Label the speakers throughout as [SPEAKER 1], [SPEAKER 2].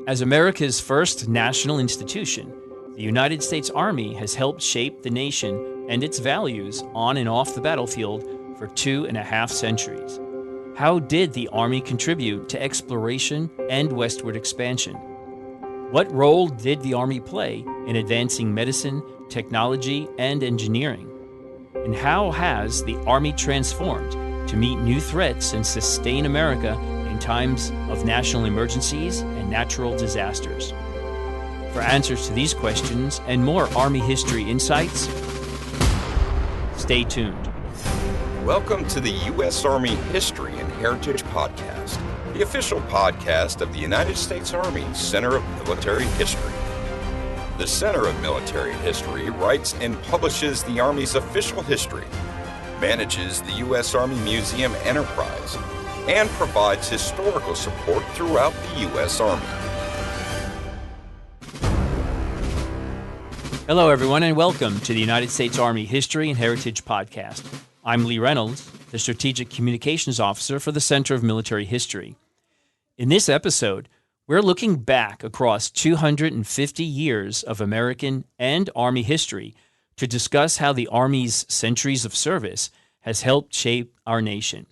[SPEAKER 1] As America's first national institution, the United States Army has helped shape the nation and its values on and off the battlefield for 2.5 centuries. How did the Army contribute to exploration and westward expansion? What role did the Army play in advancing medicine, technology, and engineering? And how has the Army transformed to meet new threats and sustain America in times of national emergencies and natural disasters? For answers to these questions and more Army history insights, stay tuned.
[SPEAKER 2] Welcome to the U.S. Army History and Heritage Podcast, the official podcast of the United States Army Center of Military History. The Center of Military History writes and publishes the Army's official history, manages the U.S. Army Museum enterprise, and provides historical support throughout the U.S. Army.
[SPEAKER 1] Hello, everyone, and welcome to the United States Army History and Heritage Podcast. I'm Lee Reynolds, the Strategic Communications Officer for the Center of Military History. In this episode, we're looking back across 250 years of American and Army history to discuss how the Army's centuries of service has helped shape our nation.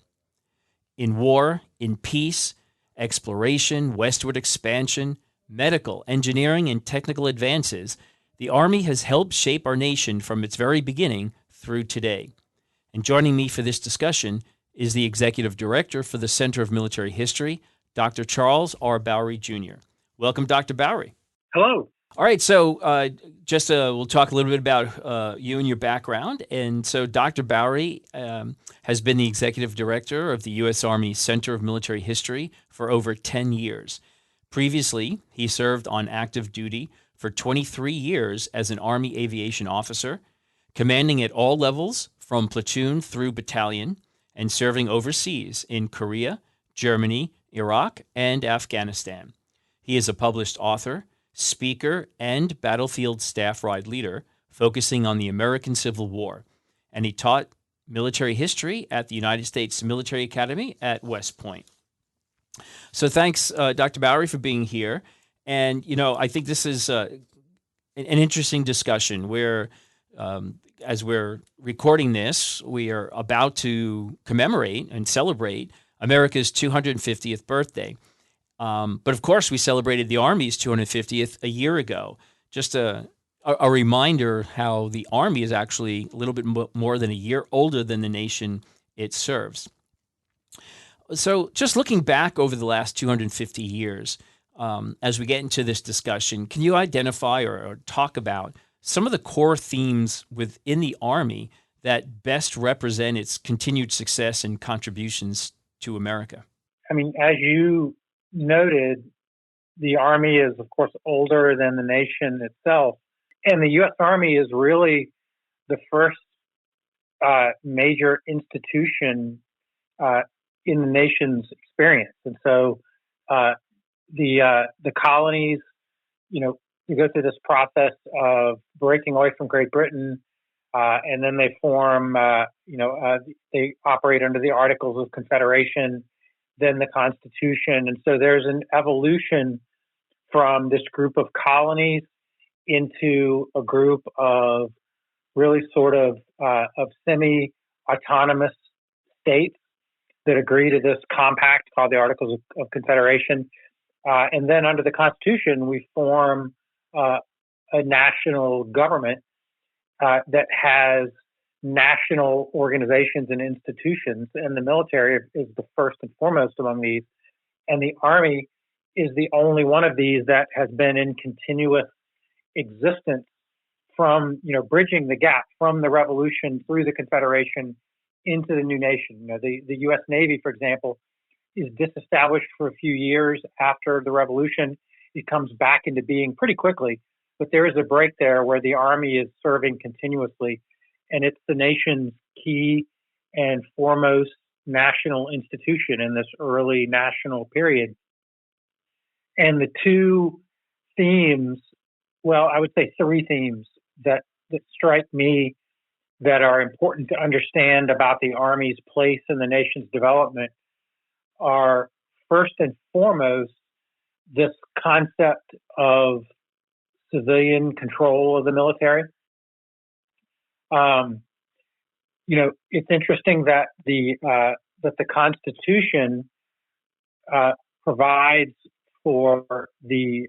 [SPEAKER 1] In war, in peace, exploration, westward expansion, medical, engineering, and technical advances, the Army has helped shape our nation from its very beginning through today. And joining me for this discussion is the Executive Director for the Center of Military History, Dr. Charles R. Bowery, Jr. Welcome, Dr. Bowery.
[SPEAKER 3] Hello.
[SPEAKER 1] All right, so we'll talk a little bit about you and your background. And so Dr. Bowery has been the Executive Director of the U.S. Army Center of Military History for over 10 years. Previously, he served on active duty for 23 years as an Army aviation officer, commanding at all levels from platoon through battalion, and serving overseas in Korea, Germany, Iraq, and Afghanistan. He is a published author, speaker, and battlefield staff ride leader focusing on the American Civil War, and he taught military history at the United States Military Academy at West Point. So thanks, Dr. Bowery, for being here. And, I think this is an interesting discussion where as we're recording this, we are about to commemorate and celebrate America's 250th birthday. But of course, we celebrated the Army's 250th a year ago. Just a reminder how the Army is actually a little bit more than a year older than the nation it serves. So just looking back over the last 250 years, as we get into this discussion, can you identify or talk about some of the core themes within the Army that best represent its continued success and contributions to America?
[SPEAKER 3] I mean, as you noted, the Army is, of course, older than the nation itself. And the U.S. Army is really the first major institution in the nation's experience. And so the colonies, you go through this process of breaking away from Great Britain, and then they form, they operate under the Articles of Confederation, then the Constitution. And so there's an evolution from this group of colonies into a group of really sort of semi-autonomous states that agree to this compact called the Articles of Confederation. And then under the Constitution, we form a national government that has national organizations and institutions, and the military is the first and foremost among these. And the Army is the only one of these that has been in continuous existence from, bridging the gap from the Revolution through the Confederation into the new nation. The U.S. Navy, for example, is disestablished for a few years after the Revolution. It comes back into being pretty quickly, but there is a break there where the Army is serving continuously, and it's the nation's key and foremost national institution in this early national period. And the two themes, well, I would say three themes that strike me that are important to understand about the Army's place in the nation's development are, first and foremost, this concept of civilian control of the military. It's interesting that the Constitution provides for the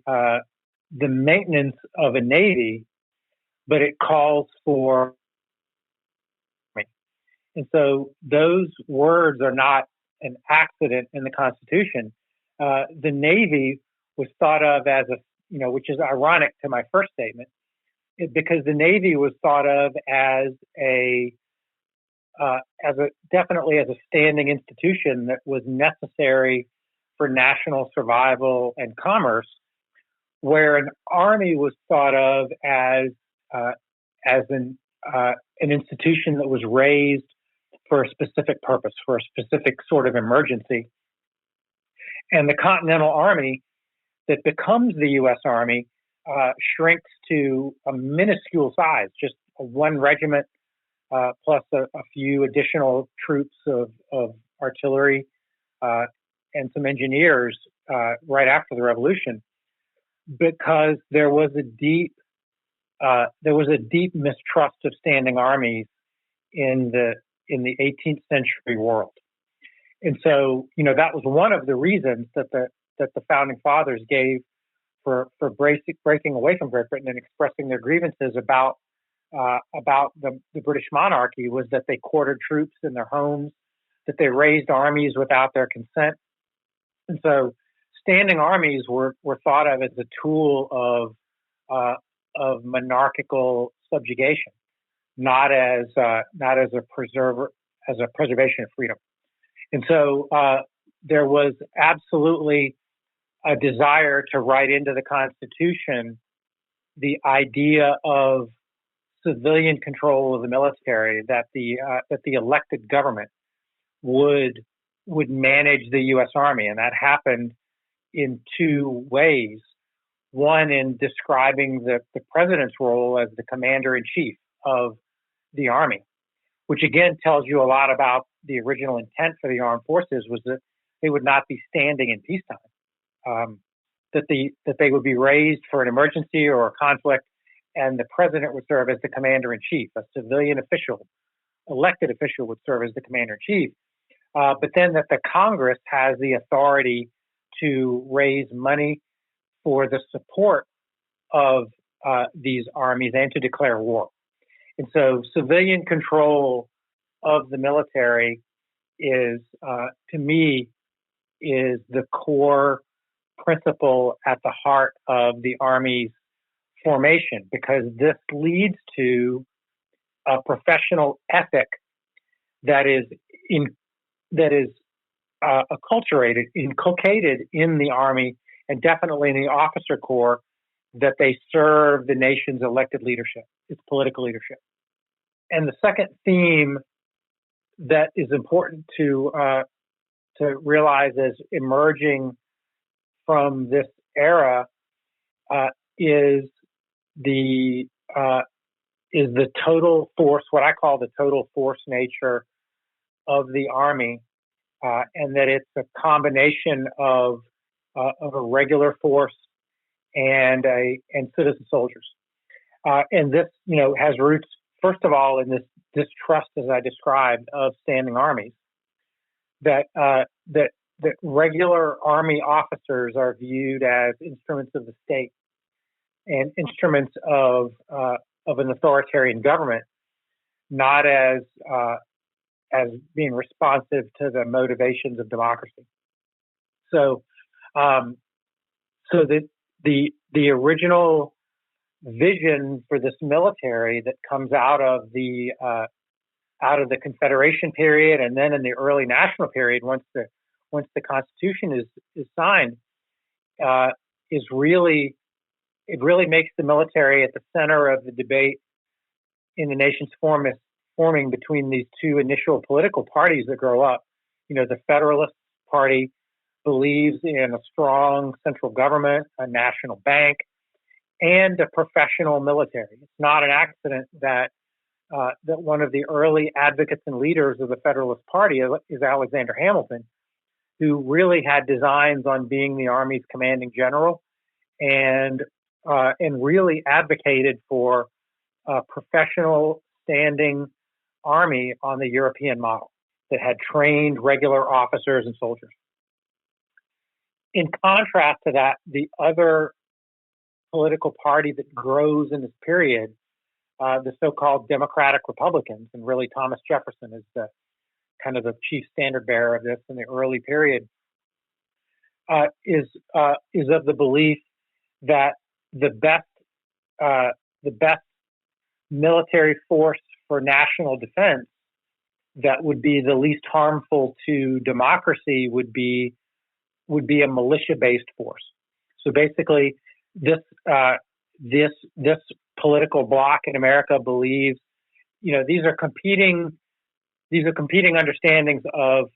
[SPEAKER 3] maintenance of a navy, but it calls for, and so those words are not an accident in the Constitution. The Navy was thought of as which is ironic to my first statement, because the Navy was thought of as definitely as a standing institution that was necessary for national survival and commerce, where an army was thought of as an institution that was raised for a specific purpose, for a specific sort of emergency. And the Continental Army that becomes the U.S. Army shrinks to a minuscule size, just one regiment plus a few additional troops of artillery and some engineers right after the Revolution, because there was a deep mistrust of standing armies in the 18th century world. And so, that was one of the reasons that the founding fathers gave for breaking away from Great Britain and expressing their grievances about the British monarchy, was that they quartered troops in their homes, that they raised armies without their consent. And so standing armies were thought of as a tool of monarchical subjugation, not as a preservation of freedom. And so there was absolutely a desire to write into the Constitution the idea of civilian control of the military, that the elected government would manage the U.S. Army, and that happened in two ways. One, in describing the president's role as the commander-in-chief of the Army, which again tells you a lot about the original intent for the armed forces, was that they would not be standing in peacetime, that they would be raised for an emergency or a conflict, and the president would serve as the commander-in-chief. A civilian official, elected official, would serve as the commander-in-chief. But then that the Congress has the authority to raise money for the support of these armies and to declare war. And so civilian control of the military is, to me, is the core principle at the heart of the Army's formation, because this leads to a professional ethic that is inculcated in the Army, and definitely in the officer corps, that they serve the nation's elected leadership, its political leadership. And the second theme that is important to realize as emerging from this era is the total force, what I call the total force nature of the Army, and that it's a combination of a regular force and citizen soldiers. And this, has roots, first of all, in this distrust, as I described, of standing armies. That regular Army officers are viewed as instruments of the state and instruments of an authoritarian government, not as being responsive to the motivations of democracy. So the original vision for this military that comes out of the Confederation period, and then in the early national period, once the Constitution is signed, it really makes the military at the center of the debate in the nation's forming between these two initial political parties that grow up. The Federalist Party believes in a strong central government, a national bank, and a professional military. It's not an accident that one of the early advocates and leaders of the Federalist Party is Alexander Hamilton, who really had designs on being the Army's commanding general, and really advocated for a professional standing army on the European model that had trained regular officers and soldiers. In contrast to that, the other political party that grows in this period, the so-called Democratic Republicans, and really Thomas Jefferson is the kind of the chief standard bearer of this in the early period, is of the belief that the best military force for national defense that would be the least harmful to democracy would be a militia-based force. So basically, this political bloc in America believes, these are competing understandings of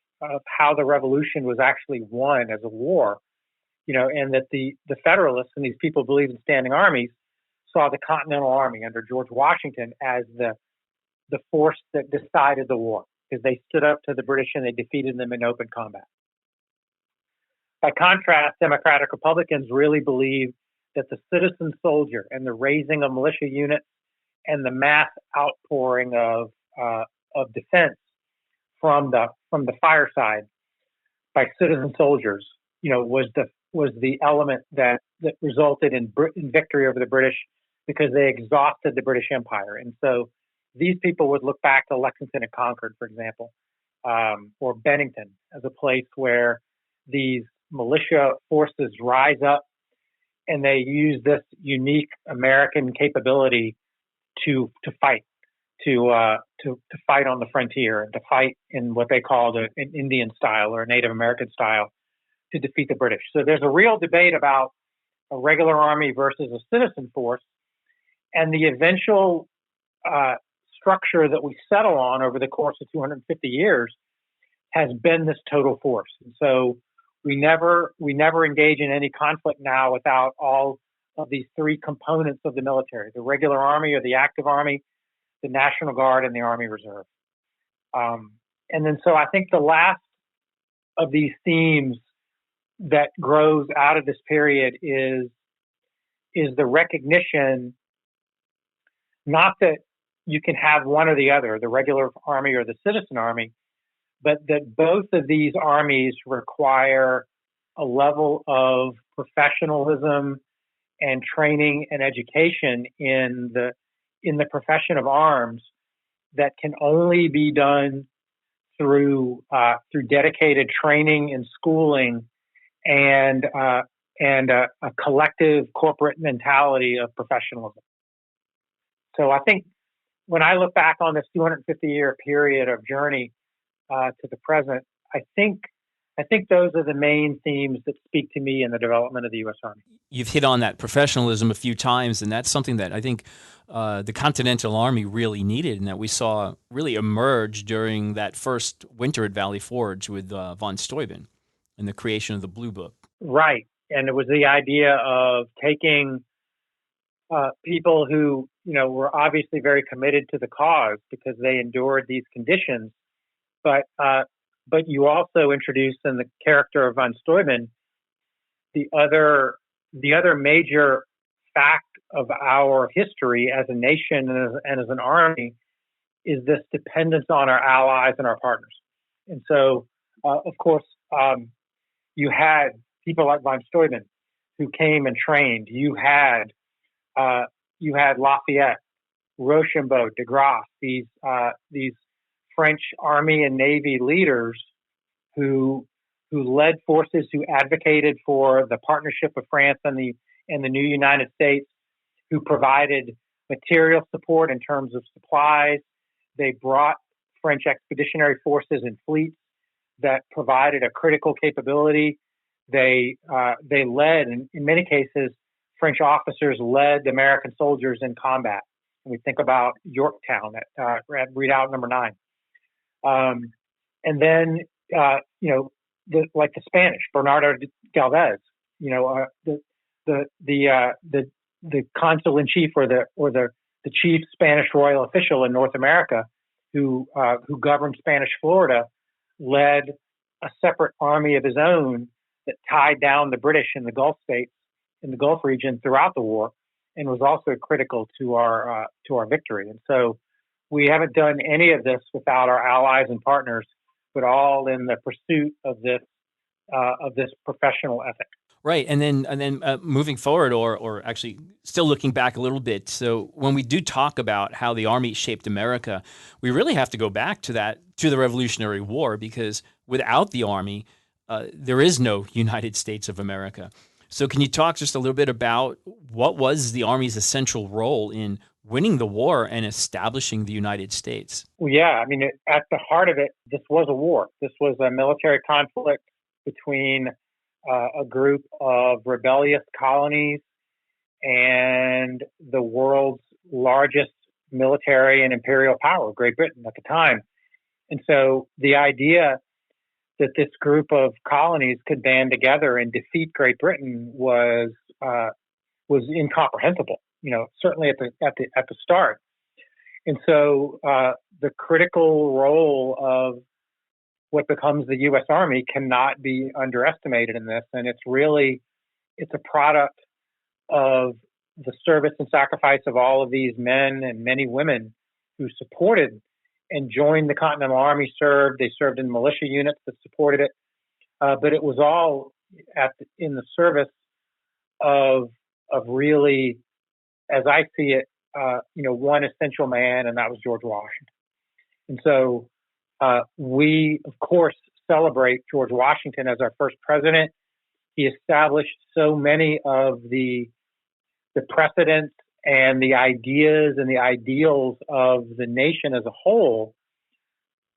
[SPEAKER 3] how the revolution was actually won as a war, and that the Federalists and these people believe in standing armies saw the Continental Army under George Washington as the force that decided the war, because they stood up to the British and they defeated them in open combat. By contrast, Democratic Republicans really believe that the citizen soldier and the raising of militia units and the mass outpouring of defense from the fireside by citizen soldiers, was the element that resulted in victory over the British, because they exhausted the British Empire. And so these people would look back to Lexington and Concord, for example, or Bennington as a place where these militia forces rise up and they use this unique American capability to fight, to fight on the frontier, and to fight in what they called an Indian style or a Native American style to defeat the British. So there's a real debate about a regular army versus a citizen force, and the eventual structure that we settle on over the course of 250 years has been this total force. And so we never engage in any conflict now without all of these three components of the military: the regular army or the active army, the National Guard, and the Army Reserve. And then so I think the last of these themes that grows out of this period is the recognition, not that you can have one or the other, the regular army or the citizen army, but that both of these armies require a level of professionalism and training and education in the profession of arms that can only be done through dedicated training and schooling and a collective corporate mentality of professionalism. So I think when I look back on this 250-year period of journey to the present, I think those are the main themes that speak to me in the development of the U.S. Army.
[SPEAKER 1] You've hit on that professionalism a few times, and that's something that I think the Continental Army really needed, and that we saw really emerge during that first winter at Valley Forge with von Steuben and the creation of the Blue Book.
[SPEAKER 3] Right, and it was the idea of taking people who were obviously very committed to the cause because they endured these conditions, but you also introduced in the character of von Steuben the other major fact of our history as a nation and as an army is this dependence on our allies and our partners. And so, of course, you had people like von Steuben who came and trained. You had Lafayette, Rochambeau, de Grasse, these French Army and Navy leaders who led forces, who advocated for the partnership of France and the new United States, who provided material support in terms of supplies. They brought French expeditionary forces and fleets that provided a critical capability. They led, in many cases, French officers led American soldiers in combat. And we think about Yorktown at Redoubt Number 9. And then, like the Spanish, Bernardo Galvez, the consul in chief or the chief Spanish royal official in North America who governed Spanish Florida, led a separate army of his own that tied down the British in the Gulf states, in the Gulf region throughout the war, and was also critical to our victory. And so we haven't done any of this without our allies and partners, but all in the pursuit of this professional ethic.
[SPEAKER 1] Right, and then moving forward, or actually still looking back a little bit. So when we do talk about how the Army shaped America, we really have to go back to the Revolutionary War, because without the Army, there is no United States of America. So can you talk just a little bit about what was the Army's essential role in winning the war and establishing the United States?
[SPEAKER 3] Well, yeah, I mean, at the heart of it, this was a war. This was a military conflict between a group of rebellious colonies and the world's largest military and imperial power, Great Britain, at the time. And so the idea that this group of colonies could band together and defeat Great Britain was incomprehensible. Certainly at the start. And so the critical role of what becomes the U.S. Army cannot be underestimated in this. And it's a product of the service and sacrifice of all of these men and many women who supported and joined the Continental Army, They served in militia units that supported it. But it was all in the service of really, as I see it, one essential man, and that was George Washington. And so we, of course, celebrate George Washington as our first president. He established so many of the precedents and the ideas and the ideals of the nation as a whole.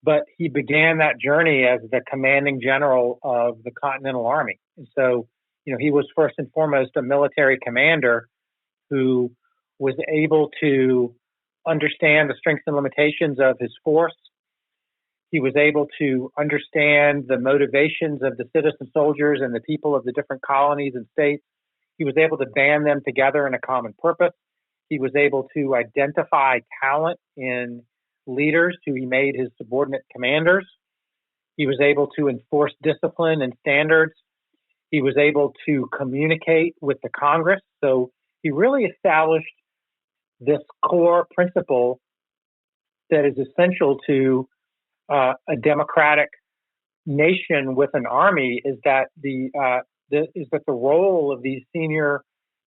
[SPEAKER 3] But he began that journey as the commanding general of the Continental Army. And so, he was first and foremost a military commander who was able to understand the strengths and limitations of his force. He was able to understand the motivations of the citizen soldiers and the people of the different colonies and states. He was able to band them together in a common purpose. He was able to identify talent in leaders who he made his subordinate commanders. He was able to enforce discipline and standards. He was able to communicate with the Congress. So he really established this core principle that is essential to a democratic nation with an army, is that the role of these senior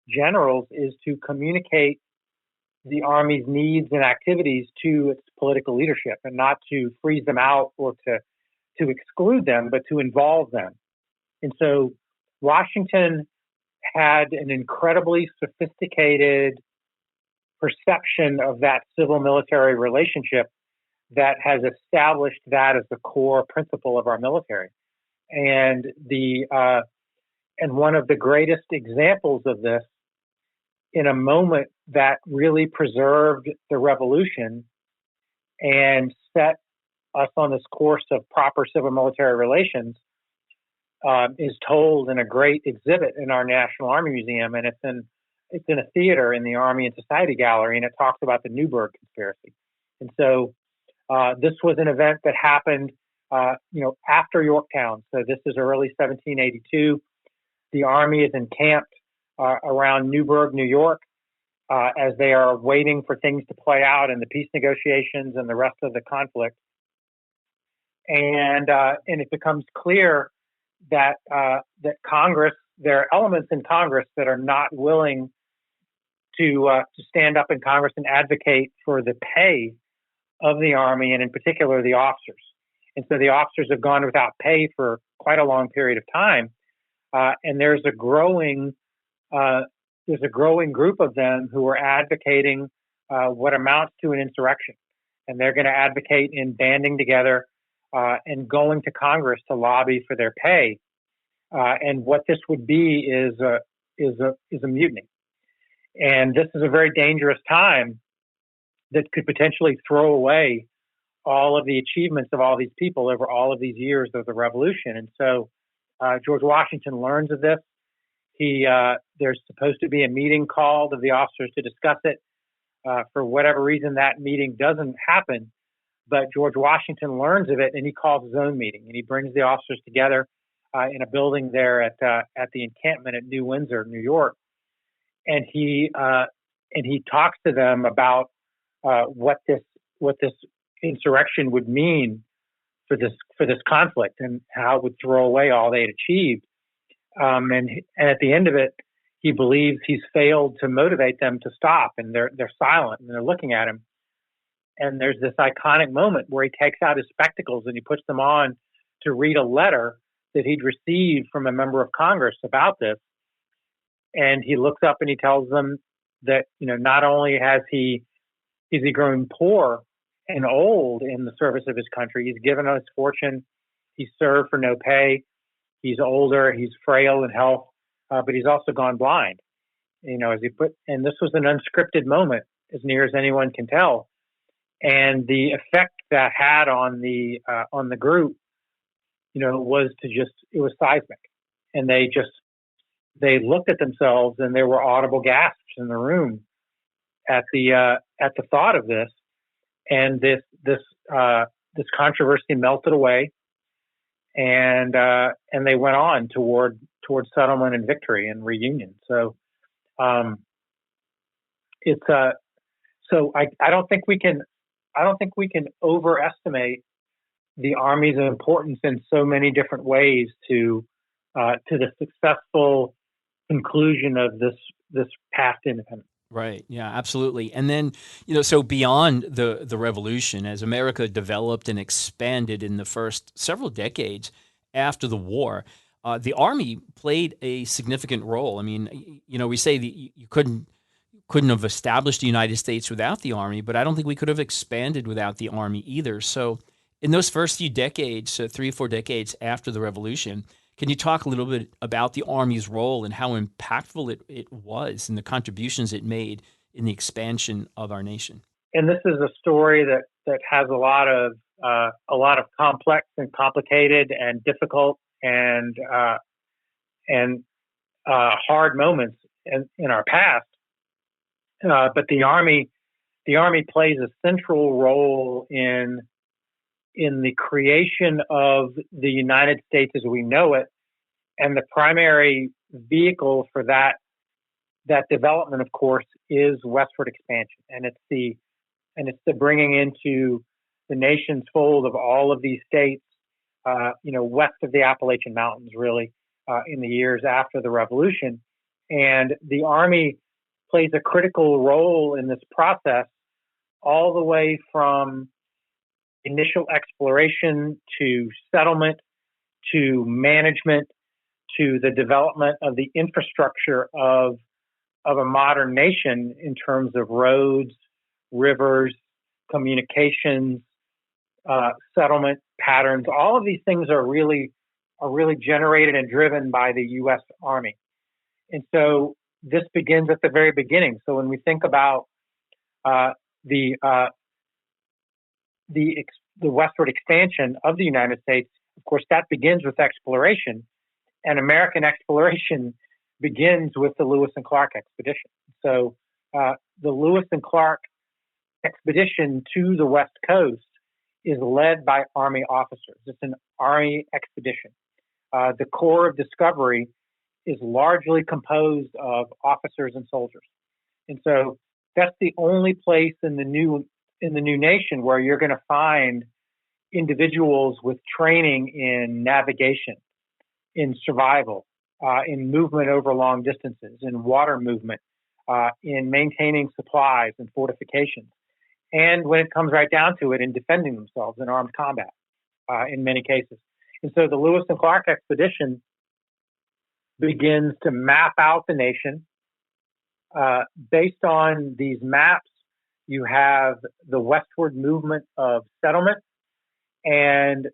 [SPEAKER 3] generals is to communicate the Army's needs and activities to its political leadership, and not to freeze them out or to exclude them, but to involve them. And so Washington had an incredibly sophisticated perception of that civil-military relationship that has established that as the core principle of our military. And one of the greatest examples of this, in a moment that really preserved the revolution and set us on this course of proper civil-military relations, is told in a great exhibit in our National Army Museum, and it's in a theater in the Army and Society Gallery, and it talks about the Newburgh Conspiracy. And so this was an event that happened, after Yorktown. So this is early 1782. The Army is encamped around Newburgh, New York, as they are waiting for things to play out in the peace negotiations and the rest of the conflict. And it becomes clear that Congress, there are elements in Congress that are not willing to stand up in Congress and advocate for the pay of the Army, and in particular the officers. And so the officers have gone without pay for quite a long period of time, and there's a growing group of them who are advocating what amounts to an insurrection, and they're going to advocate in banding together and going to Congress to lobby for their pay. And what this would be is a mutiny. And this is a very dangerous time that could potentially throw away all of the achievements of all these people over all of these years of the revolution. And so George Washington learns of this. There's supposed to be a meeting called of the officers to discuss it. For whatever reason, that meeting doesn't happen. But George Washington learns of it, and he calls his own meeting, and he brings the officers together in a building there at the encampment at New Windsor, New York, and he talks to them about what this insurrection would mean for this conflict and how it would throw away all they had achieved. And at the end of it, he believes he's failed to motivate them to stop, and they're silent and they're looking at him. And there's this iconic moment where he takes out his spectacles and he puts them on to read a letter that he'd received from a member of Congress about this. And he looks up and he tells them that, not only is he grown poor and old in the service of his country, he's given up his fortune, he's served for no pay, he's older, he's frail in health, but he's also gone blind. And this was an unscripted moment, as near as anyone can tell. And the effect that had on the group, was it was seismic. And they looked at themselves, and there were audible gasps in the room at the thought of this. And this controversy melted away, and they went on toward settlement and victory and reunion. So I don't think we can overestimate the Army's importance in so many different ways to the successful conclusion of this past independence.
[SPEAKER 1] Right. Yeah, absolutely. And then, so beyond the revolution, as America developed and expanded in the first several decades after the war, the Army played a significant role. I mean, we say that you couldn't have established the United States without the Army, but I don't think we could have expanded without the Army either. So in those first few decades, 3 or 4 decades after the revolution, can you talk a little bit about the Army's role and how impactful it was and the contributions it made in the expansion of our nation?
[SPEAKER 3] And this is a story that has a lot of complex and complicated and difficult and hard moments in our past. But the Army plays a central role in the creation of the United States as we know it, and the primary vehicle for that development, of course, is westward expansion, and it's the bringing into the nation's fold of all of these states, west of the Appalachian Mountains, really, in the years after the Revolution, and the Army plays a critical role in this process, all the way from initial exploration to settlement to management to the development of the infrastructure of a modern nation in terms of roads, rivers, communications, settlement patterns. All of these things are really generated and driven by the U.S. Army. And so this begins at the very beginning. So when we think about the westward expansion of the United States, of course, that begins with exploration, and American exploration begins with the Lewis and Clark expedition. So the Lewis and Clark expedition to the West Coast is led by Army officers. It's an Army expedition. The Corps of Discovery is largely composed of officers and soldiers. And so that's the only place in the new nation where you're going to find individuals with training in navigation, in survival, in movement over long distances, in water movement, in maintaining supplies and fortifications. And when it comes right down to it, in defending themselves in armed combat, in many cases. And so the Lewis and Clark expedition begins to map out the nation. Based on these maps, you have the westward movement of settlement, and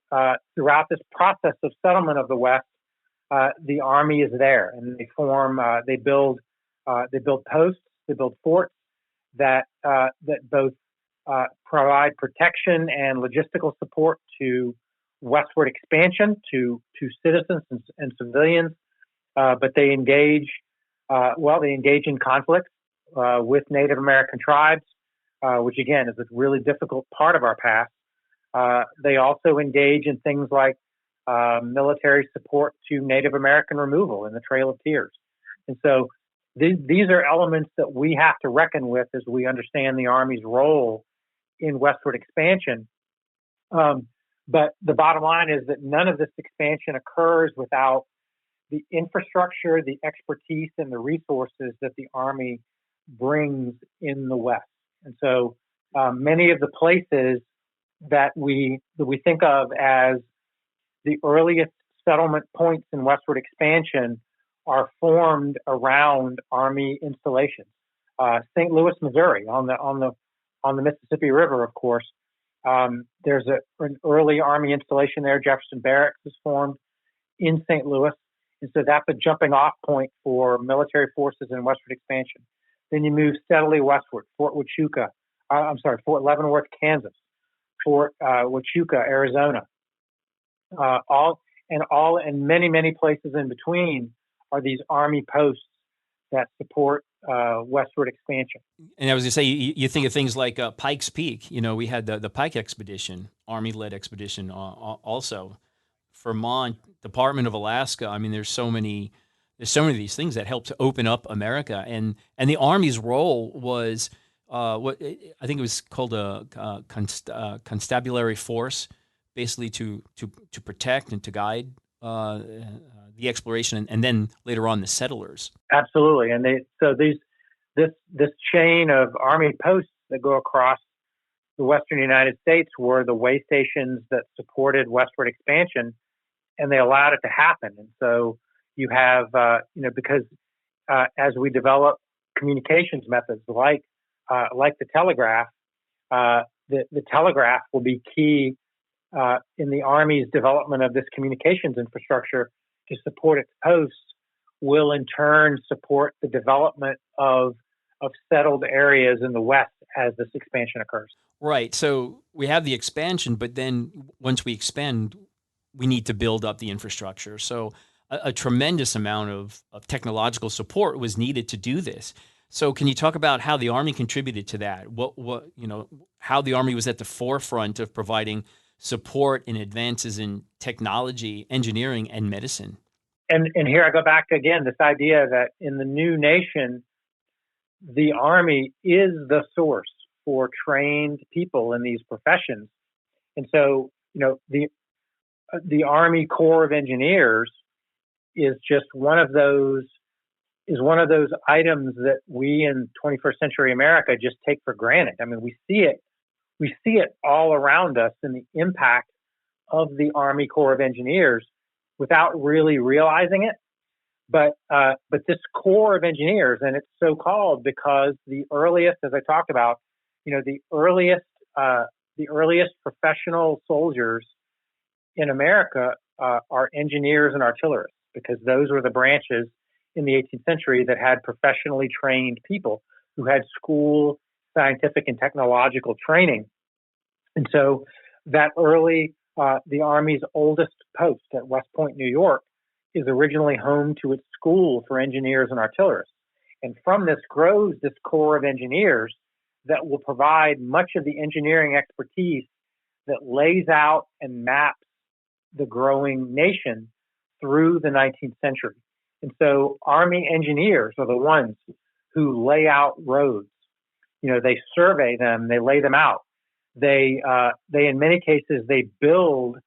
[SPEAKER 3] throughout this process of settlement of the West, the Army is there, and they build posts, they build forts that both provide protection and logistical support to westward expansion to citizens and civilians, but they engage in conflicts with Native American tribes, which again is a really difficult part of our past. They also engage in things like military support to Native American removal in the Trail of Tears. And so these are elements that we have to reckon with as we understand the Army's role in westward expansion. But the bottom line is that none of this expansion occurs without the infrastructure, the expertise, and the resources that the Army brings in the West. And so many of the places that we think of as the earliest settlement points in westward expansion are formed around Army installations. St. Louis, Missouri, on the Mississippi River, of course. There's an early Army installation there. Jefferson Barracks is formed in St. Louis. And so that's a jumping off point for military forces in westward expansion. Then you move steadily westward, Fort Leavenworth, Kansas, Fort Huachuca, Arizona. And many places in between are these Army posts that support westward expansion.
[SPEAKER 1] And I was going to say, you think of things like Pikes Peak. We had the Pike expedition, Army-led expedition also. Vermont, Department of Alaska. I mean, there's so many of these things that help to open up America, and the Army's role was what I think it was called a constabulary force, basically to protect and to guide the exploration, and then later on the settlers.
[SPEAKER 3] Absolutely, and this chain of Army posts that go across the western United States were the way stations that supported westward expansion, and they allowed it to happen. And so you have, because as we develop communications methods like the telegraph, the telegraph will be key in the Army's development of this communications infrastructure to support its posts, will in turn support the development of settled areas in the West as this expansion occurs.
[SPEAKER 1] Right. So we have the expansion, but then once we expand, we need to build up the infrastructure. So a tremendous amount of technological support was needed to do this. So can you talk about how the Army contributed to that? How the Army was at the forefront of providing support and advances in technology, engineering, and medicine?
[SPEAKER 3] And here I go back again, this idea that in the new nation, the Army is the source for trained people in these professions. And so, the Army Corps of Engineers is just one of those items that we in 21st century America just take for granted. I mean, we see it all around us in the impact of the Army Corps of Engineers without really realizing it. But this Corps of Engineers, and it's so called because the earliest, as I talked about, the earliest professional soldiers in America are engineers and artillerists, because those were the branches in the 18th century that had professionally trained people who had school, scientific, and technological training. And so that the Army's oldest post at West Point, New York, is originally home to its school for engineers and artillerists. And from this grows this Corps of Engineers that will provide much of the engineering expertise that lays out and maps the growing nation through the 19th century. And so Army engineers are the ones who lay out roads. They survey them, they lay them out. They in many cases, they build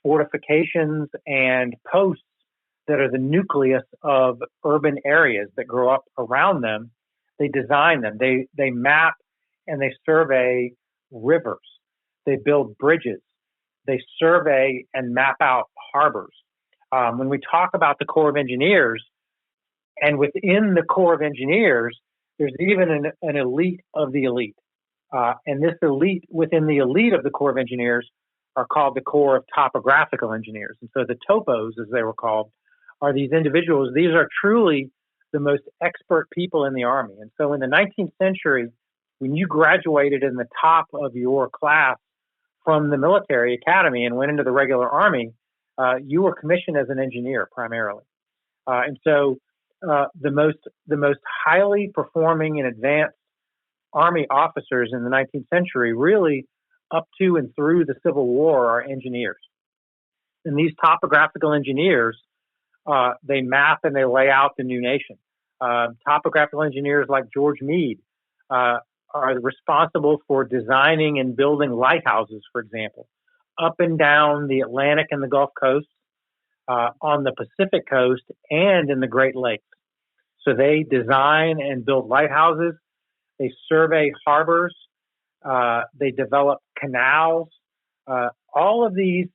[SPEAKER 3] fortifications and posts that are the nucleus of urban areas that grow up around them. They design them. They map and they survey rivers. They build bridges. They survey and map out harbors. When we talk about the Corps of Engineers, and within the Corps of Engineers, there's even an elite of the elite. And this elite within the elite of the Corps of Engineers are called the Corps of Topographical Engineers. And so the topos, as they were called, are these individuals. These are truly the most expert people in the Army. And so in the 19th century, when you graduated in the top of your class from the military academy and went into the regular Army, you were commissioned as an engineer primarily. And so the most highly performing and advanced Army officers in the 19th century really up to and through the Civil War are engineers. And these topographical engineers, they map and they lay out the new nation. Topographical engineers like George Meade are responsible for designing and building lighthouses, for example, up and down the Atlantic and the Gulf Coast, on the Pacific Coast, and in the Great Lakes. So they design and build lighthouses. They survey harbors. They develop canals. All of the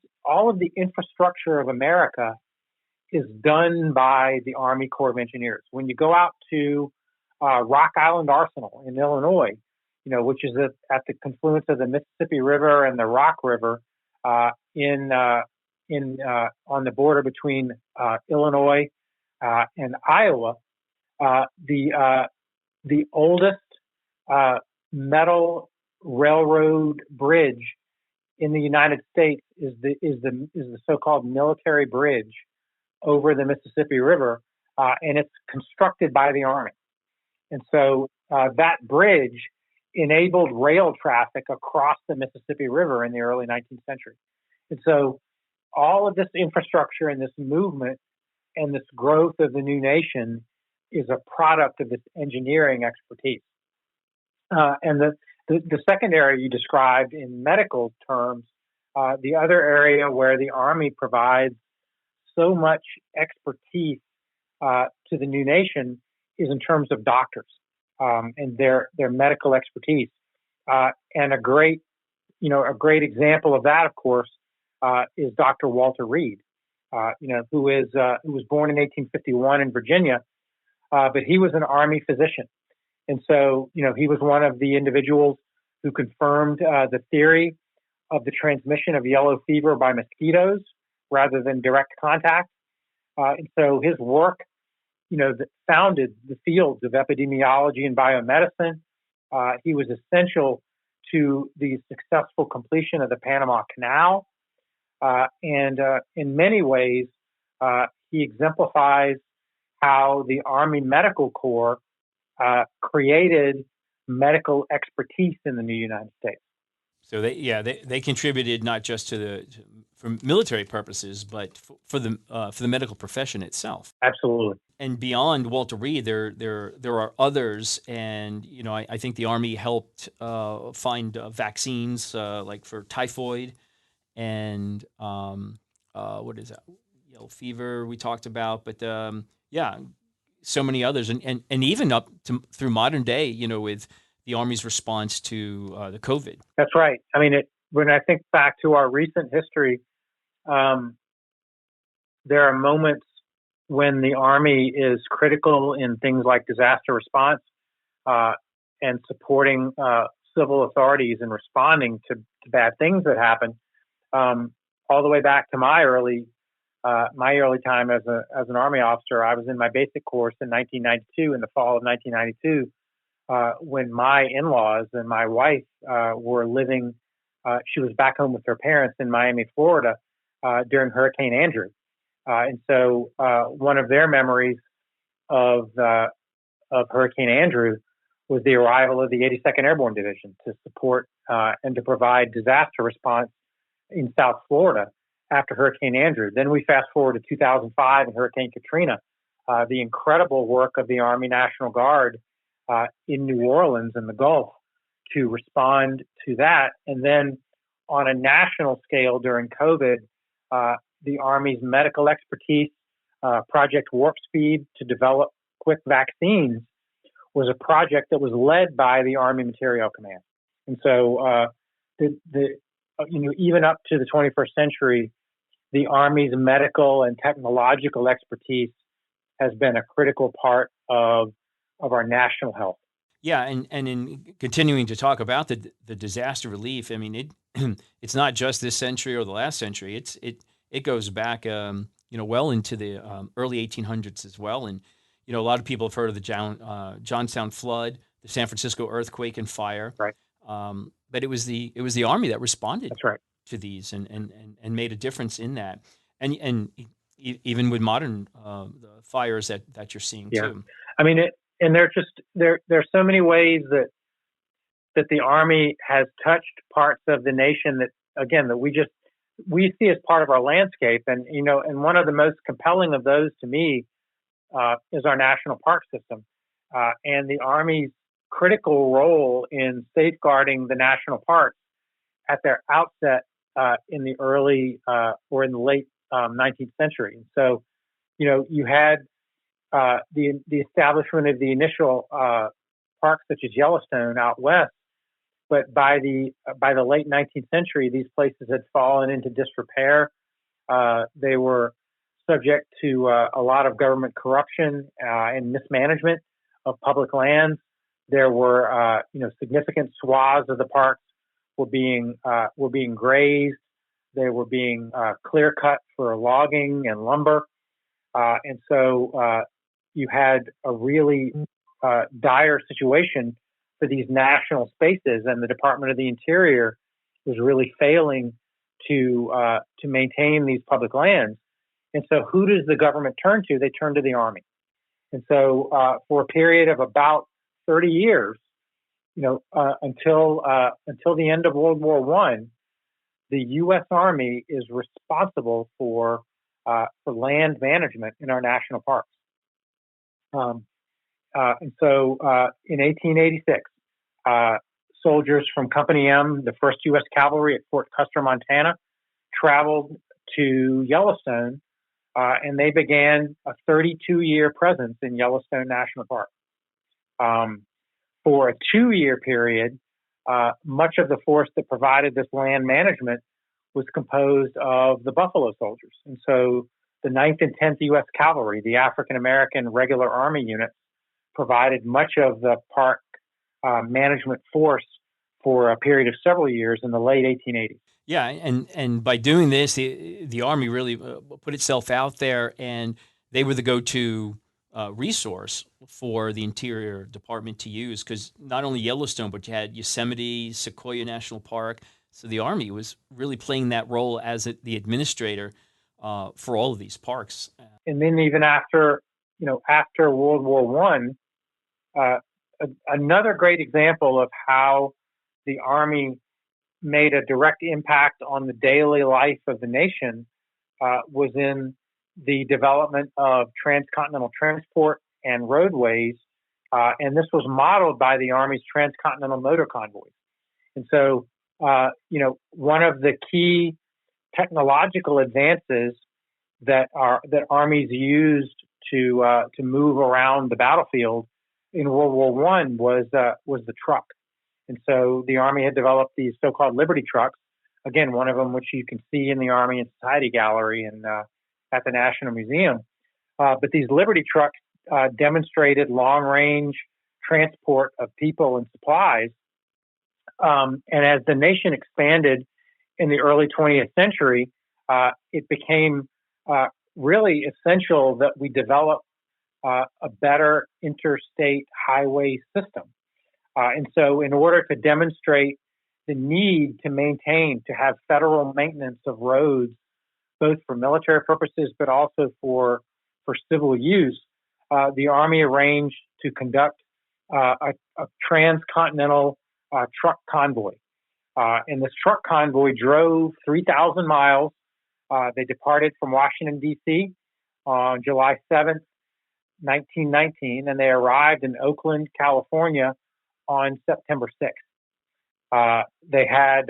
[SPEAKER 3] infrastructure of America is done by the Army Corps of Engineers. When you go out to Rock Island Arsenal in Illinois, which is at the confluence of the Mississippi River and the Rock River, on the border between Illinois and Iowa, the oldest metal railroad bridge in the United States is the so-called military bridge over the Mississippi River, and it's constructed by the Army. And so that bridge enabled rail traffic across the Mississippi River in the early 19th century. And so all of this infrastructure and this movement and this growth of the new nation is a product of this engineering expertise. And the second area you described in medical terms, the other area where the Army provides so much expertise to the new nation is in terms of doctors and their medical expertise. And a great example of that, of course, is Dr. Walter Reed, who was born in 1851 in Virginia, but he was an Army physician. And so, he was one of the individuals who confirmed the theory of the transmission of yellow fever by mosquitoes rather than direct contact. And so his work, that founded the fields of epidemiology and biomedicine. He was essential to the successful completion of the Panama Canal. And in many ways, he exemplifies how the Army Medical Corps created medical expertise in the new United States.
[SPEAKER 1] So they contributed not just for military purposes, but for the medical profession itself.
[SPEAKER 3] Absolutely.
[SPEAKER 1] And beyond Walter Reed, there are others, and I think the Army helped find vaccines like for typhoid and what is that, yellow fever we talked about, but so many others, and even up to through modern day, with the Army's response to the COVID.
[SPEAKER 3] That's right. I mean, when I think back to our recent history, there are moments when the Army is critical in things like disaster response and supporting civil authorities in responding to bad things that happen. All the way back to my early time as an Army officer, I was in my basic course in 1992, in the fall of 1992, when my in-laws and my wife were living. She was back home with her parents in Miami, Florida, during Hurricane Andrew. And so one of their memories of Hurricane Andrew was the arrival of the 82nd Airborne Division to support and to provide disaster response in South Florida after Hurricane Andrew. Then we fast forward to 2005 and Hurricane Katrina, the incredible work of the Army National Guard in New Orleans and the Gulf to respond to that. And then on a national scale during COVID, the Army's medical expertise, Project Warp Speed to develop quick vaccines, was a project that was led by the Army Materiel Command. And so even up to the 21st century, the Army's medical and technological expertise has been a critical part of our national health.
[SPEAKER 1] Yeah, and in continuing to talk about the disaster relief, I mean, it's not just this century or the last century. It goes back, well into the early 1800s as well. And a lot of people have heard of the Johnstown flood, the San Francisco earthquake and fire.
[SPEAKER 3] Right.
[SPEAKER 1] But it was the Army that responded.
[SPEAKER 3] That's right.
[SPEAKER 1] To these and made a difference in that. And even with modern the fires that you're seeing too.
[SPEAKER 3] I mean, and there's so many ways that that the Army has touched parts of the nation that, again, that we see as part of our landscape. And, and one of the most compelling of those to me is our national park system and the Army's critical role in safeguarding the national parks at their outset in the early or in the late 19th century. And so, you had the establishment of the initial parks such as Yellowstone out west, but by the late 19th century, these places had fallen into disrepair. They were subject to a lot of government corruption and mismanagement of public lands. There were significant swaths of the parks were being grazed. They were being clear cut for logging and lumber, and so you had a really dire situation for these national spaces, and the Department of the Interior was really failing to maintain these public lands. And so, who does the government turn to? They turn to the Army. And so, for a period of about 30 years, until the end of World War I, the U.S. Army is responsible for land management in our national parks. And so, in 1886, soldiers from Company M, the 1st U.S. Cavalry at Fort Custer, Montana, traveled to Yellowstone, and they began a 32-year presence in Yellowstone National Park. For a 2-year period, much of the force that provided this land management was composed of the Buffalo Soldiers. And so the 9th and 10th U.S. Cavalry, the African-American regular Army units, provided much of the park management force for a period of several years in the late 1880s.
[SPEAKER 1] Yeah, and by doing this, the Army really put itself out there, and they were the go-to resource for the Interior Department to use, because not only Yellowstone, but you had Yosemite, Sequoia National Park. So the Army was really playing that role as the administrator for all of these parks.
[SPEAKER 3] And then even after World War I, another great example of how the Army made a direct impact on the daily life of the nation was in the development of transcontinental transport and roadways, and this was modeled by the Army's transcontinental motor convoys. And so, one of the key technological advances that armies used to move around the battlefield in World War I was the truck. And so the Army had developed these so-called Liberty trucks. Again, one of them, which you can see in the Army and Society Gallery and at the National Museum. But these Liberty trucks demonstrated long-range transport of people and supplies. And as the nation expanded in the early 20th century, it became really essential that we develop a better interstate highway system. And so in order to demonstrate the need to have federal maintenance of roads, both for military purposes, but also for civil use, the Army arranged to conduct a transcontinental truck convoy. And this truck convoy drove 3,000 miles. They departed from Washington, D.C. on July 7th, 1919, and they arrived in Oakland, California on September 6th. They had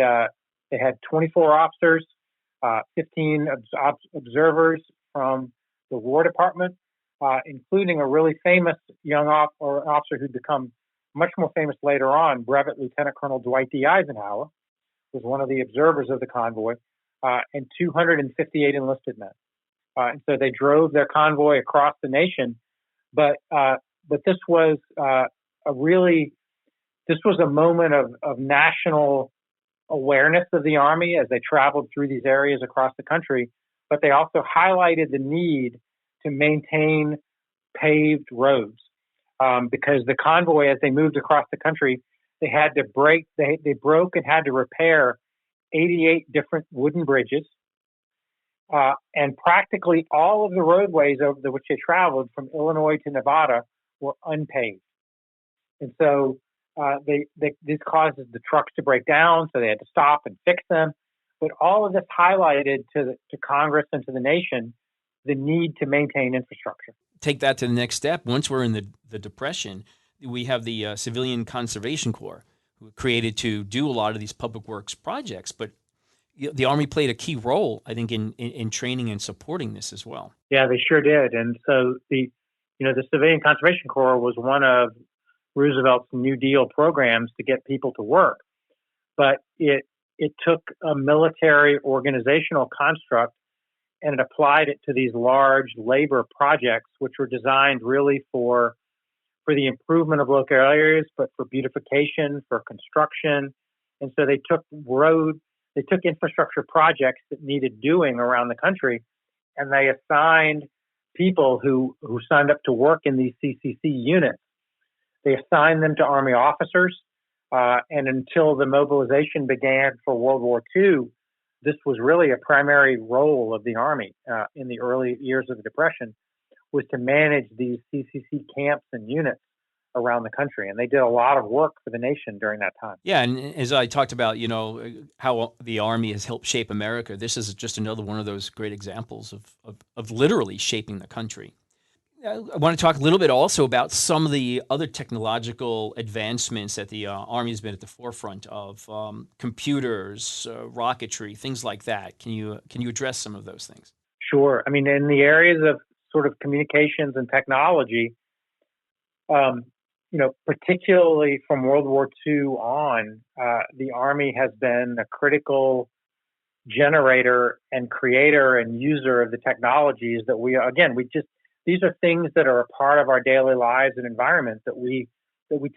[SPEAKER 3] 24 officers, 15 observers from the War Department, including a really famous young officer who'd become much more famous later on. Brevet Lieutenant Colonel Dwight D. Eisenhower was one of the observers of the convoy, and 258 enlisted men. And so they drove their convoy across the nation. But this was a moment of national awareness of the Army as they traveled through these areas across the country. But they also highlighted the need to maintain paved roads because the convoy, as they moved across the country, they had to they broke and had to repair 88 different wooden bridges. And practically all of the roadways over which they traveled from Illinois to Nevada were unpaved. And so This causes the trucks to break down, so they had to stop and fix them. But all of this highlighted to Congress and to the nation the need to maintain infrastructure.
[SPEAKER 1] Take that to the next step. Once we're in the Depression, we have the Civilian Conservation Corps, who were created to do a lot of these public works projects. But the Army played a key role, I think, in training and supporting this as well.
[SPEAKER 3] Yeah, they sure did. And so the Civilian Conservation Corps was one of Roosevelt's New Deal programs to get people to work. But it took a military organizational construct and it applied it to these large labor projects, which were designed really for the improvement of local areas, but for beautification, for construction. And so they took infrastructure projects that needed doing around the country, and they assigned people who signed up to work in these CCC units. They assigned them to Army officers, and until the mobilization began for World War II, this was really a primary role of the Army in the early years of the Depression, was to manage these CCC camps and units around the country. And they did a lot of work for the nation during that time.
[SPEAKER 1] Yeah, and as I talked about, how the Army has helped shape America, this is just another one of those great examples of literally shaping the country. I want to talk a little bit also about some of the other technological advancements that the Army has been at the forefront of, computers, rocketry, things like that. Can you address some of those things?
[SPEAKER 3] Sure. I mean, in the areas of sort of communications and technology, particularly from World War II on, the Army has been a critical generator and creator and user of the technologies that these are things that are a part of our daily lives and environments that we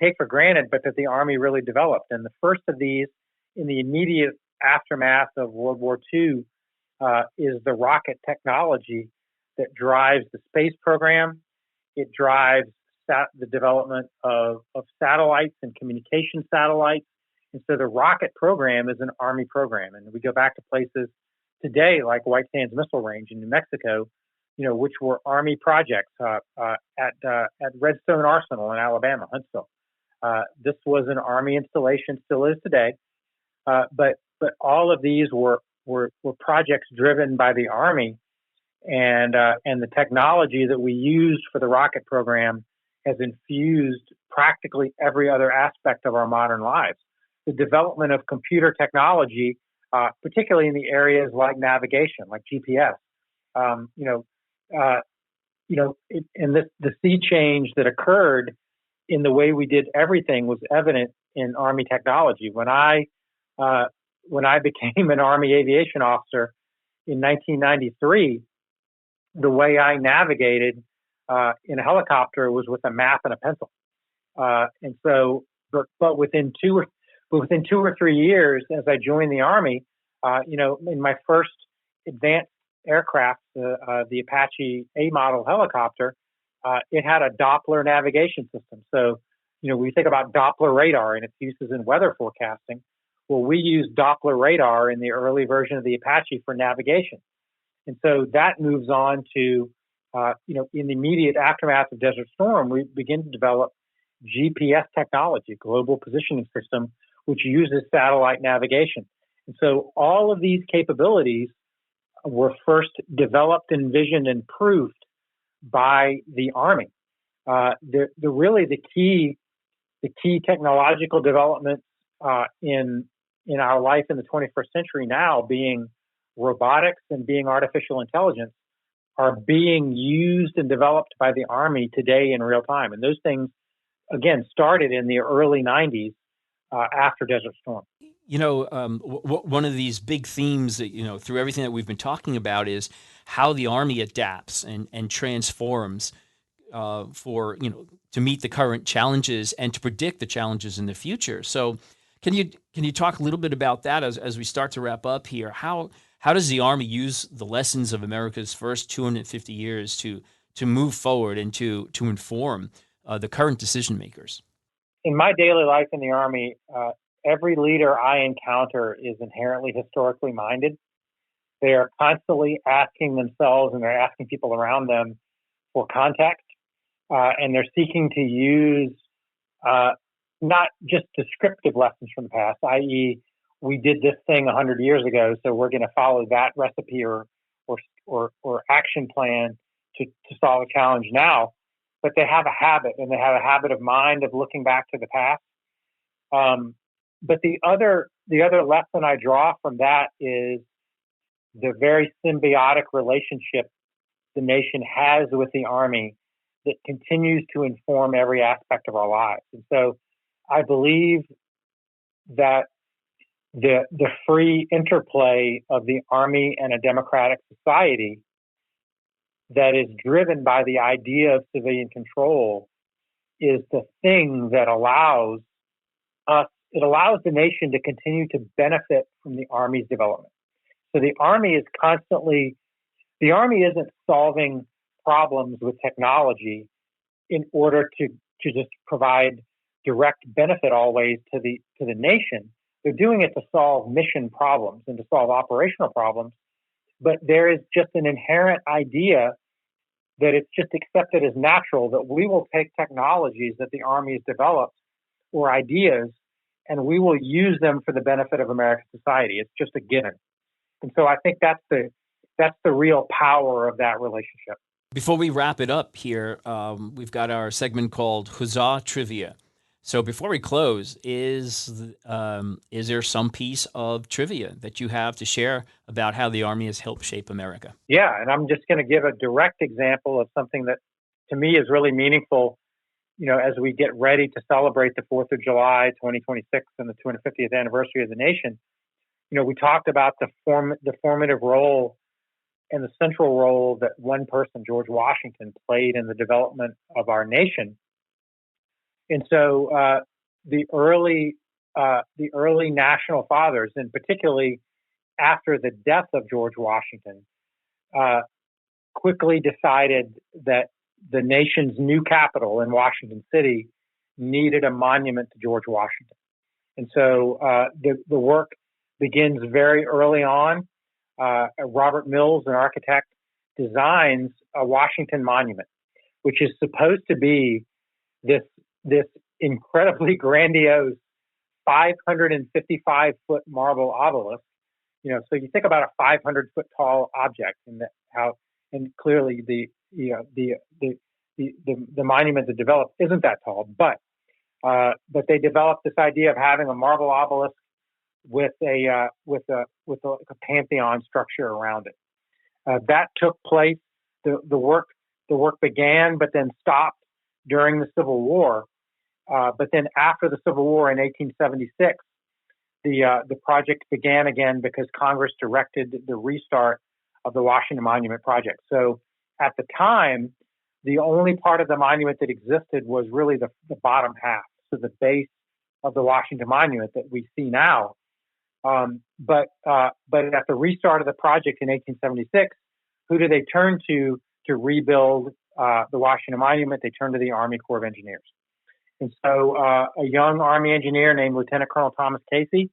[SPEAKER 3] take for granted, but that the Army really developed. And the first of these, in the immediate aftermath of World War II, is the rocket technology that drives the space program. It drives the development of satellites and communication satellites. And so the rocket program is an Army program. And we go back to places today like White Sands Missile Range in New Mexico, which were Army projects at Redstone Arsenal in Alabama, Huntsville. This was an Army installation, still is today. But all of these were projects driven by the Army, and the technology that we used for the rocket program has infused practically every other aspect of our modern lives. The development of computer technology, particularly in the areas like navigation, like GPS, the sea change that occurred in the way we did everything was evident in Army technology. When I became an Army aviation officer in 1993, the way I navigated in a helicopter was with a map and a pencil. But within two or 3 years, as I joined the Army, in my first advanced aircraft, the Apache A model helicopter, it had a Doppler navigation system. So, we think about Doppler radar and its uses in weather forecasting. Well, we used Doppler radar in the early version of the Apache for navigation. And so that moves on to, in the immediate aftermath of Desert Storm, we begin to develop GPS technology, global positioning system, which uses satellite navigation. And so all of these capabilities were first developed, envisioned, and proved by the Army. The key technological developments in our life in the 21st century now, being robotics and being artificial intelligence, are being used and developed by the Army today in real time. And those things, again, started in the early 90s after Desert Storm.
[SPEAKER 1] One of these big themes that, through everything that we've been talking about is how the Army adapts and transforms to meet the current challenges and to predict the challenges in the future. So can you talk a little bit about that as we start to wrap up here? How does the Army use the lessons of America's first 250 years to move forward and to inform the current decision makers?
[SPEAKER 3] In my daily life in the Army, every leader I encounter is inherently historically minded. They are constantly asking themselves and they're asking people around them for context, and they're seeking to use not just descriptive lessons from the past, i.e., we did this thing 100 years ago, so we're going to follow that recipe or action plan to solve a challenge now. But they have a habit, and they have a habit of mind of looking back to the past. But the other lesson I draw from that is the very symbiotic relationship the nation has with the Army that continues to inform every aspect of our lives. And so I believe that the free interplay of the Army and a democratic society that is driven by the idea of civilian control is the thing that allows the nation to continue to benefit from the Army's development. So the Army isn't solving problems with technology in order to just provide direct benefit always to the nation. They're doing it to solve mission problems and to solve operational problems. But there is just an inherent idea that it's just accepted as natural that we will take technologies that the Army has developed or ideas, and we will use them for the benefit of American society. It's just a given. And so I think that's the real power of that relationship.
[SPEAKER 1] Before we wrap it up here, we've got our segment called Huzzah Trivia. So before we close, is there some piece of trivia that you have to share about how the Army has helped shape America?
[SPEAKER 3] Yeah, and I'm just going to give a direct example of something that to me is really meaningful, as we get ready to celebrate the 4th of July, 2026, and the 250th anniversary of the nation. We talked about the formative role and the central role that one person, George Washington, played in the development of our nation. And so the early national fathers, and particularly after the death of George Washington, quickly decided that the nation's new capital in Washington City needed a monument to George Washington. And so the work begins very early on. Robert Mills, an architect, designs a Washington monument, which is supposed to be this incredibly grandiose 555-foot marble obelisk. So you think about a 500-foot tall object, and clearly the monument that developed isn't that tall, but they developed this idea of having a marble obelisk with a pantheon structure around it. That took place. The work began, but then stopped during the Civil War. But then after the Civil War in 1876, the project began again because Congress directed the restart of the Washington Monument project. So at the time, the only part of the monument that existed was really the bottom half, so the base of the Washington Monument that we see now. But at the restart of the project in 1876, who do they turn to rebuild the Washington Monument? They turned to the Army Corps of Engineers. And so a young Army engineer named Lieutenant Colonel Thomas Casey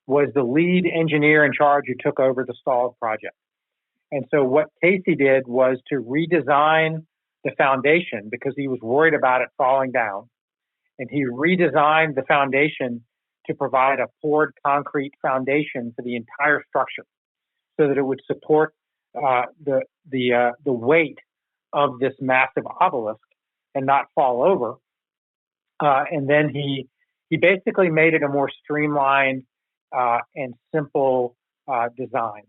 [SPEAKER 3] was the lead engineer in charge who took over the stalled project. And so what Casey did was to redesign the foundation because he was worried about it falling down. And he redesigned the foundation to provide a poured concrete foundation for the entire structure so that it would support the weight of this massive obelisk and not fall over. And then he basically made it a more streamlined and simple design,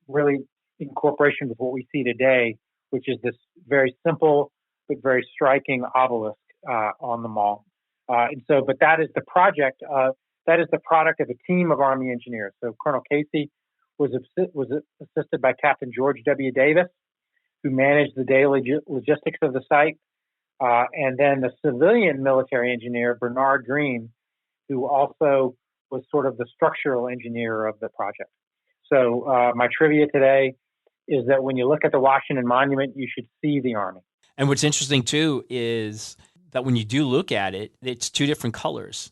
[SPEAKER 3] really in incorporation with what we see today, which is this very simple but very striking obelisk on the mall. But that is the project. That is the product of a team of Army engineers. So Colonel Casey was assisted by Captain George W. Davis, who managed the daily logistics of the site, and then the civilian military engineer, Bernard Green, who also was sort of the structural engineer of the project. So my trivia today is that when you look at the Washington Monument, you should see the Army.
[SPEAKER 1] And what's interesting, too, is that when you do look at it, it's two different colors.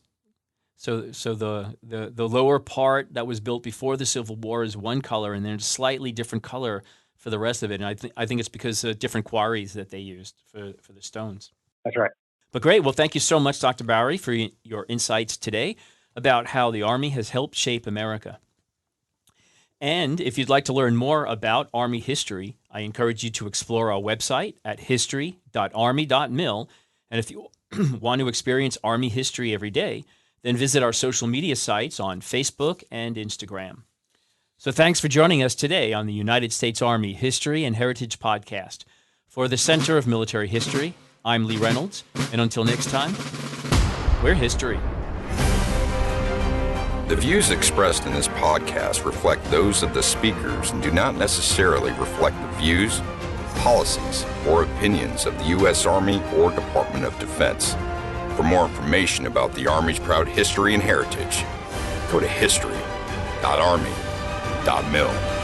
[SPEAKER 1] So the lower part that was built before the Civil War is one color, and then a slightly different color for the rest of it. And I think it's because of different quarries that they used for the stones.
[SPEAKER 3] That's right.
[SPEAKER 1] But great. Well, thank you so much, Dr. Bowery, for your insights today about how the Army has helped shape America. And if you'd like to learn more about Army history, I encourage you to explore our website at history.army.mil. And if you want to experience Army history every day, then visit our social media sites on Facebook and Instagram. So thanks for joining us today on the United States Army History and Heritage Podcast. For the Center of Military History, I'm Lee Reynolds, and until next time, we're history.
[SPEAKER 2] The views expressed in this podcast reflect those of the speakers and do not necessarily reflect the views, policies, or opinions of the U.S. Army or Department of Defense. For more information about the Army's proud history and heritage, go to history.army.mil.